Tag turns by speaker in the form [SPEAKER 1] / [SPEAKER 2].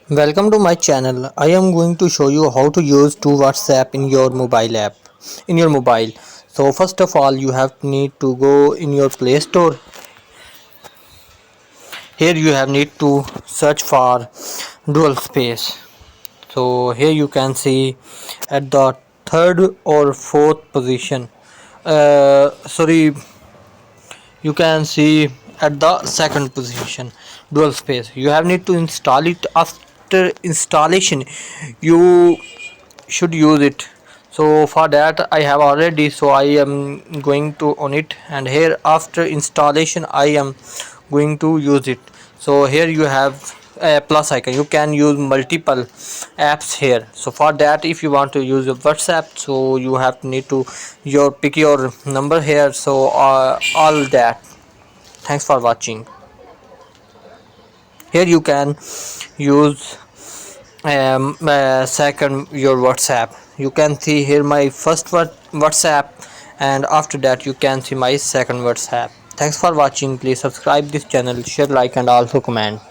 [SPEAKER 1] Welcome to my channel. I am going to show you how to use to WhatsApp in your mobile app in your mobile. So first of all you have need to go in your Play Store. Here you have need to search for dual space. So here you can see at the third or fourth position. Sorry, you can see at the second position dual space. You have need to install it. After installation you should use it. So for that I have already, so I am going to on it, and here after installation I am going to use it. So here you have a plus icon. You can use multiple apps here. So for that, if you want to use your WhatsApp, so you have need to pick your number here. So all that. Thanks for watching. Here you can use second your WhatsApp. You can see here my first WhatsApp, and after that you can see my second WhatsApp. Thanks for watching. Please subscribe this channel, share, like, and also comment.